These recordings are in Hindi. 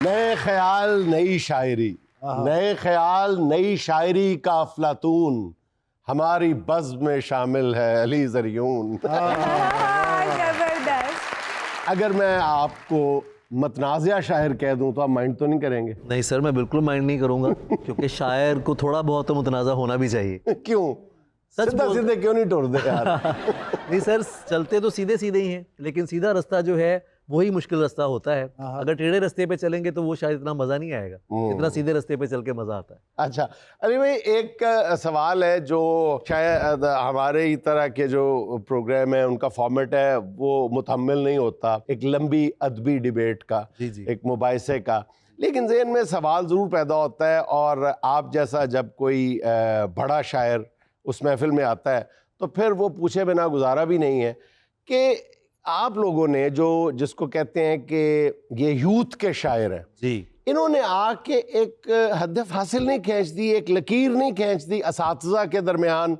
नए ख्याल नई शायरी, नए ख्याल नई शायरी का अफलातून हमारी बज़्म में शामिल है अली ज़रियून। जबरदस्त। अगर मैं आपको मतनाज़िया शायर कह दूं तो आप माइंड तो नहीं करेंगे? नहीं सर, मैं बिल्कुल माइंड नहीं करूंगा क्योंकि शायर को थोड़ा बहुत तो मुतनाज़ा होना भी चाहिए। क्यों? सच सीधा सीधे क्यों नहीं तोड़ दे यार? नहीं सर, चलते तो सीधे सीधे ही हैं, लेकिन सीधा रास्ता जो है वही मुश्किल रास्ता होता है। अगर टेढ़े रास्ते पे चलेंगे तो वो शायद इतना मज़ा नहीं आएगा, इतना सीधे रास्ते पे चल के मज़ा आता है। अच्छा अली भाई, एक सवाल है जो शायद हमारे ही तरह के जो प्रोग्राम है उनका फॉर्मेट है वो मुतहम्मिल नहीं होता एक लंबी अदबी डिबेट का, एक मुबाहिसे का, लेकिन ज़हन में सवाल ज़रूर पैदा होता है। और आप जैसा जब कोई बड़ा शायर उस महफिल में आता है तो फिर वो पूछे बिना गुजारा भी नहीं है कि आप लोगों ने जो जिसको कहते हैं कि ये यूथ के शायर हैं जी, इन्होंने आके एक हद फासिल नहीं खींच दी, एक लकीर नहीं खींच दी असातिज़ा के दरमियान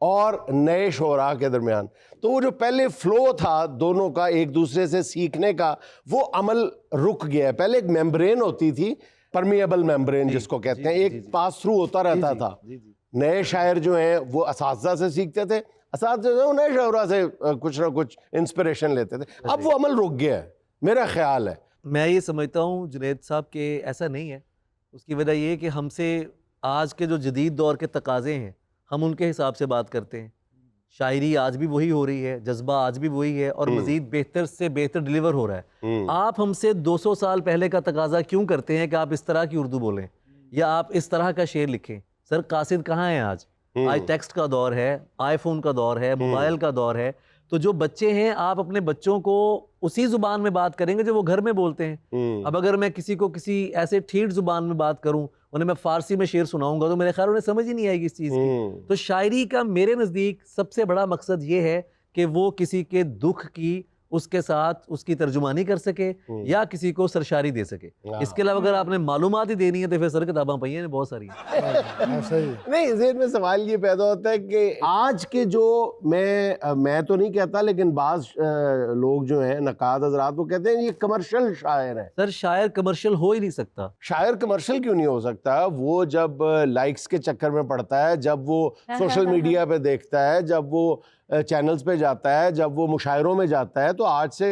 और नए शोरा के दरमियान। तो वो जो पहले फ़्लो था दोनों का एक दूसरे से सीखने का, वो अमल रुक गया है। पहले एक मेम्ब्रेन होती थी, परमिएबल मेम्ब्रेन जिसको कहते हैं, एक पास थ्रू होता रहता था। नए शायर जो हैं वो असातिज़ा से सीखते थे, असातिज़ा नए शायरा से कुछ ना कुछ इंस्पिरेशन लेते थे। अब वो अमल रुक गया है, मेरा ख्याल है। मैं ये समझता हूँ जुनैद साहब के ऐसा नहीं है। उसकी वजह ये है कि हमसे आज के जो जदीद दौर के तकाज़े हैं हम उनके हिसाब से बात करते हैं। शायरी आज भी वही हो रही है, जज्बा आज भी वही है और मज़ीद बेहतर से बेहतर डिलीवर हो रहा है। आप हमसे 200 साल पहले का तकाजा क्यों करते हैं कि आप इस तरह की उर्दू बोलें या आप इस तरह का शेर लिखें? सर कासिद कहाँ है आज? आज टेक्स्ट का दौर है, आईफोन का दौर है, मोबाइल का दौर है। तो जो बच्चे हैं आप अपने बच्चों को उसी जुबान में बात करेंगे जो वो घर में बोलते हैं। अब अगर मैं किसी को किसी ऐसे ठीठ जुबान में बात करूं, उन्हें मैं फारसी में शेर सुनाऊंगा तो मेरे ख्याल उन्हें समझ ही नहीं आएगी इस चीज़ की। तो शायरी का मेरे नज़दीक सबसे बड़ा मकसद ये है कि वो किसी के दुख की उसके साथ उसकी तर्जुमानी कर सके या किसी को सरशारी दे सके। इसके अलावा अगर आपने मालूमात ही देनी है तो फिर सर किताबां पई हैं बहुत सारी। नहीं, ज़हन में सवाल ये पैदा होता है कि आज के जो मैं तो नहीं कहता, लेकिन बाज़ लोग जो हैं नकाद हज़रात वो कहते हैं ये कमर्शियल शायर है। सर शायर कमर्शियल हो ही नहीं सकता। शायर कमर्शियल क्यों नहीं हो सकता? वो जब लाइक्स के चक्कर में पड़ता है, जब वो सोशल मीडिया पे देखता है, जब वो चैनल्स पे जाता है, जब वो मुशायरों में जाता है, तो आज से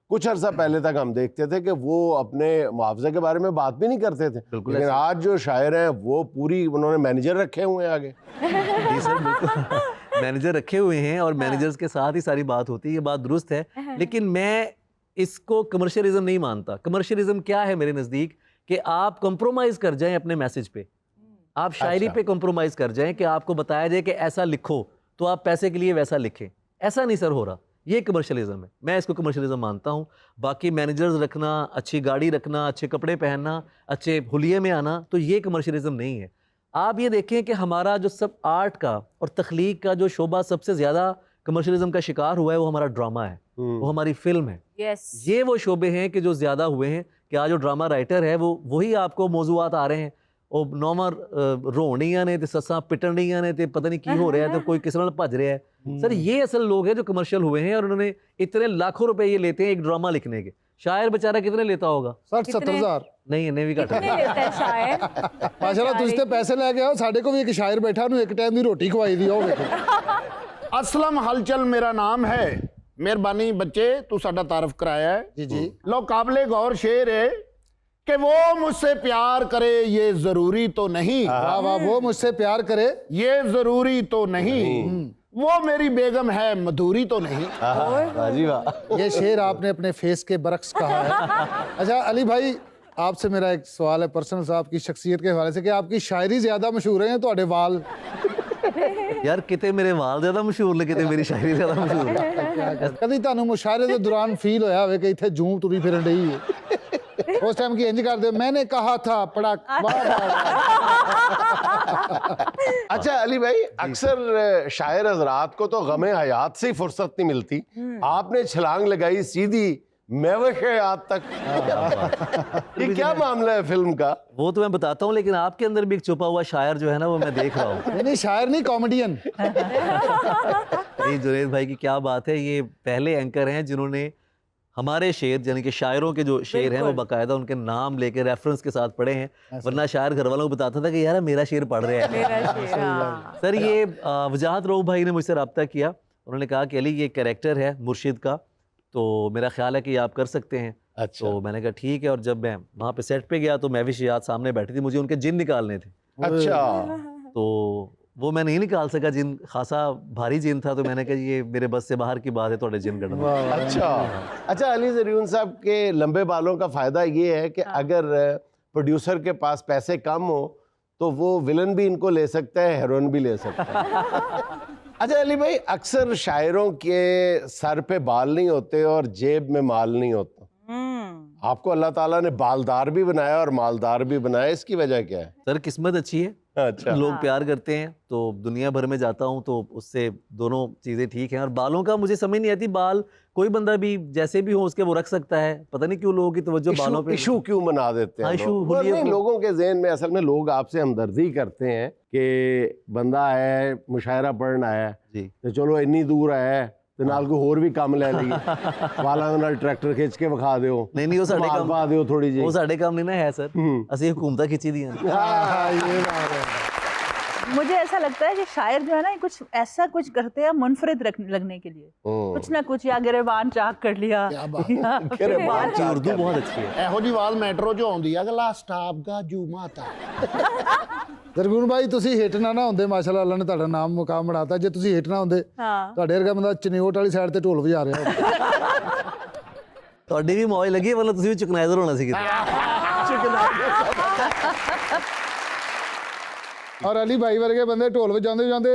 कुछ अर्सा पहले तक हम देखते थे कि वो अपने मुआवजे के बारे में बात भी नहीं करते थे, लेकिन आज जो शायर हैं वो पूरी उन्होंने मैनेजर रखे हुए हैं आगे। जी सर बिल्कुल मैनेजर रखे हुए हैं और मैनेजर्स के साथ ही सारी बात होती है, ये बात दुरुस्त है। लेकिन मैं इसको कमर्शियलिज्म नहीं मानता। कमर्शियलिज्म क्या है मेरे नज़दीक कि आप कंप्रोमाइज़ कर जाएं अपने मैसेज पे, आप शायरी पे कंप्रोमाइज़ कर जाएं कि आपको बताया जाए कि ऐसा लिखो तो आप पैसे के लिए वैसा लिखें। ऐसा नहीं सर हो रहा, ये कमर्शियलिज्म है। मैं इसको कमर्शियलिज्म मानता हूँ। बाकी मैनेजर्स रखना, अच्छी गाड़ी रखना, अच्छे कपड़े पहनना, अच्छे हुलिये में आना, तो ये कमर्शियलिज्म नहीं है। आप ये देखें कि हमारा जो सब आर्ट का और तख्लीक का जो शोबा सबसे ज़्यादा कमर्शियलिज्म का शिकार हुआ है वो हमारा ड्रामा है, वो हमारी फिल्म है। ये वो शोबे हैं कि जो ज़्यादा हुए हैं कि आज जो ड्रामा राइटर है वो वही आपको मौजूआत आ रहे हैं। ਉਹ ਨੌਵਾਂ ਰੋਣੀਆਂ ਨੇ ਤੇ ਸੱਸਾਂ ਪਿਟਣੀਆਂ ਨੇ ਤੇ पता नहीं की हो रहा है, तो कोई किस नाल भज रहा है। सर ये असल लोग हैं जो कमर्शियल हुए हैं और उन्होंने इतने लाखों रुपए ये लेते हैं एक ड्रामा लिखने के। शायर बेचारा कितने लेता होगा? 60-70 हज़ार। नहीं इन्हें भी घट माशाल्लाह तुझ ते पैसे लेके आओ, साडे को भी एक शायर बैठा नु एक टाइम दी रोटी खवाई दी। ओ देखो असलम हलचल मेरा नाम है, मेहरबानी बच्चे तू साडा तारफ कराया है। जी जी लो काबिले गौर शेर है कि वो मुझसे प्यार करे ये जरूरी तो नहीं। वाह वाह, वो मुझसे प्यार करे ये जरूरी तो नहीं, वो मेरी बेगम है मधुरी तो नहीं। ये शेर आपने अपने फेस के बरक्स कहा है। अच्छा अली भाई, आपसे मेरा एक सवाल है पर्सनल सा, आपकी शख्सियत के हवाले से, कि आपकी शायरी ज्यादा मशहूर है या ਤੁਹਾਡੇ वाल? यार किते मेरे वाल ज़्यादा मशहूर ने, किते मेरी शायरी ज़्यादा मशहूर है। कभी ਤੁਹਾਨੂੰ मुशायरे के दौरान फील होया होवे कि इत्थे जूं तुरी फिरन रही है? उस टाइम की इंज कर दे, मैंने कहा था पड़क। अच्छा अली भाई, अक्सर शायर हजरात को तो गमे हयात से ही फुर्सत नहीं मिलती, आपने छलांग लगाई सीधी मेवशयात तक। ये क्या मामला है फिल्म का? वो तो मैं बताता हूँ, लेकिन आपके अंदर भी एक छुपा हुआ शायर जो है ना वो मैं देख रहा हूँ। नहीं शायर नहीं, कॉमेडियन। नहीं जुनैद भाई की क्या बात है, ये पहले एंकर हैं जिन्होंने हमारे शेर यानी कि शायरों के जो शेर हैं वो बाकायदा उनके नाम लेके रेफरेंस के साथ पढ़े हैं, वरना शायर घर वालों को बताता था कि यार मेरा शेर पढ़ रहे हैं। मेरा शेर, हाँ। सर ये वजाहत रऊफ भाई ने मुझसे रब्ता किया, उन्होंने कहा कि अली ये कैरेक्टर है मुर्शिद का, तो मेरा ख्याल है कि आप कर सकते हैं। अच्छा। तो मैंने कहा ठीक है, और जब मैं वहाँ पे सेट पे गया तो महविश याद सामने बैठी थी, मुझे उनके जिन निकालने थे, अच्छा। तो वो मैं नहीं निकाल सका, जिन खासा भारी जिन था, तो मैंने कहा ये मेरे बस से बाहर की बात है थोड़े जिन गढ़ना। अच्छा अच्छा, अली ज़रियून साहब के लंबे बालों का फ़ायदा ये है कि अगर प्रोड्यूसर के पास पैसे कम हो तो वो विलन भी इनको ले सकता है, हीरोइन भी ले सकता है। अच्छा अली भाई, अक्सर शायरों के सर पे बाल नहीं होते और जेब में माल नहीं होता, आपको अल्लाह ताला ने बालदार भी बनाया और मालदार भी बनाया, इसकी वजह क्या है? सर किस्मत अच्छी है, अच्छा। लोग प्यार करते हैं, तो दुनिया भर में जाता हूँ तो उससे दोनों चीज़ें ठीक हैं। और बालों का मुझे समझ नहीं आती, बाल कोई बंदा भी जैसे भी हो उसके वो रख सकता है, पता नहीं क्यों लोगों की तवज्जो बालों पे। इशू क्यों बना देते हैं हाँ, इशू लोग? होलिये नहीं, को- लोगों के जहन में असल में लोग आपसे हमदर्दी करते हैं कि बंदा है मुशायरा पढ़ना है जी। तो चलो इन्नी दूर है ਤੇ ਨਾਲ ਕੋਈ ਹੋਰ ਵੀ ਕੰਮ ਲੈ ਲਈ ਵਾਲਾਂ ਦੇ ਨਾਲ ਟਰੈਕਟਰ ਖਿੱਚ ਕੇ ਵਿਖਾ ਦਿਓ नहीं नहीं वो साढ़े ਮਾਲ काम ਪਾ ਦਿਓ ਥੋੜੀ ਜਿਹੀ वो साढ़े काम नहीं ना है सर, असि हुकूमत खिंची दी हैं। हाँ, ये बात है। मुझे ऐसा लगता है कि शायर जो है ना कुछ ऐसा कुछ करते हैं मुनफरिद लगने के लिए, कुछ ना कुछ, या गिरेबान चाक कर लिया, क्या बात। या गिरेबान आपकी उर्दू बहुत अच्छी है। ਇਹੋ ਜੀ ਆਵਾਜ਼ ਮੈਟਰੋ 'ਚ ਆਉਂਦੀ ਆ, ਅਗਲਾ ਸਟਾਪ ਦਾ ਜੂਮਾਤਾ। ਜ਼ਰਗੂਨ ਭਾਈ ਤੁਸੀਂ ਹਿੱਟ ਨਾ ਹੁੰਦੇ, ਮਾਸ਼ਾਅੱਲਾ ਅੱਲਾ ਨੇ ਤੁਹਾਡਾ ਨਾਮ ਮੁਕਾਮ ਬਣਾਤਾ। ਜੇ ਤੁਸੀਂ ਹਿੱਟ ਨਾ ਹੁੰਦੇ, हाँ। ਤੁਹਾਡੇ ਵਰਗਾ ਬੰਦਾ ਚਨਿਓਟ ਵਾਲੀ ਸਾਈਡ ਤੇ ਢੋਲ ਵਜਾ ਰਿਹਾ ਹੋਵੇ। ਤੁਹਾਡੀ ਵੀ ਮੌਜ ਲੱਗੀ, ਵਰਨਾ ਤੁਸੀਂ ਵੀ ਚੁਕਨਾਈਜ਼ਰ ਹੋਣਾ ਸੀ ਕਿਤੇ। ਔਰ ਅਲੀ ਭਾਈ ਵਰਗੇ ਬੰਦੇ ਢੋਲ ਵਜਾਉਂਦੇ ਜਾਂਦੇ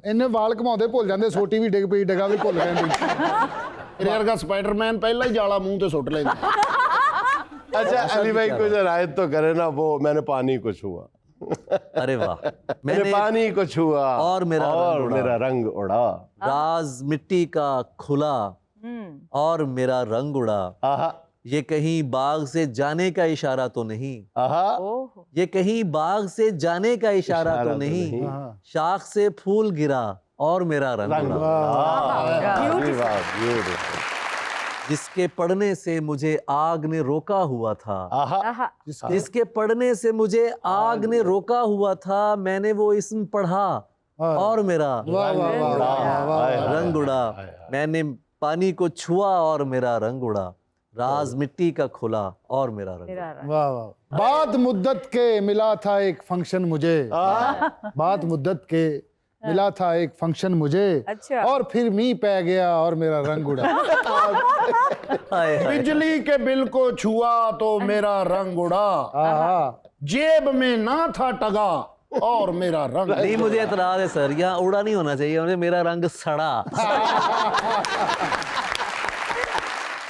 ਇੰਨੇ ਵਾਲ ਘਮਾਉਂਦੇ ਭੁੱਲ ਜਾਂਦੇ, ਸੋਟੀ ਵੀ ਡਿੱਗ ਪਈ, ਡਗਾ ਵੀ ਭੁੱਲ ਜਾਂਦੀ। ਤੇਰੇ ਵਰਗਾ ਸਪਾਈਡਰਮੈਨ ਪਹਿਲਾਂ ਹੀ ਜਾਲਾ ਮੂੰਹ ਤੇ ਸੁੱਟ ਲੈਂਦਾ। अच्छा अली भाई कुछ रायत तो करे ना, वो मैंने पानी को छुआ, अरे वाह, मैंने पानी को छुआ और मेरा रंग उड़ा। मेरा रंग उड़ा, राज मिट्टी का खुला और मेरा रंग उड़ा, आहा ये कहीं बाग से जाने का इशारा तो नहीं, आहा, ओह, ये कहीं बाग से जाने का इशारा तो नहीं, शाख से फूल गिरा और मेरा रंग रंग उड़ा, ब्यूटीफुल, जिसके पढ़ने से मुझे आग ने रोका हुआ था, आहा, आहा, जिसके पढ़ने से मुझे आग ने रोका हुआ था, मैंने वो इस्म पढ़ा और मेरा वाह वाह वाह वाह वाह। रंग उड़ा, मैंने पानी को छुआ और मेरा रंग उड़ा, राज मिट्टी का खुला और मेरा रंग उड़ा। मेरा रंग। वाह वाह। बाद मुद्दत के मिला था एक फंक्शन मुझे, बाद मुद्दत के मिला था एक फंक्शन मुझे, अच्छा। और फिर मींह पै गया और मेरा रंग उड़ा। हाय हाय। बिजली के बिल को छुआ तो मेरा रंग उड़ा, आहा। जेब में ना था टगा और मेरा रंग नहीं, मुझे एतराज है सर, यहाँ उड़ा नहीं होना चाहिए, मुझे मेरा रंग सड़ा।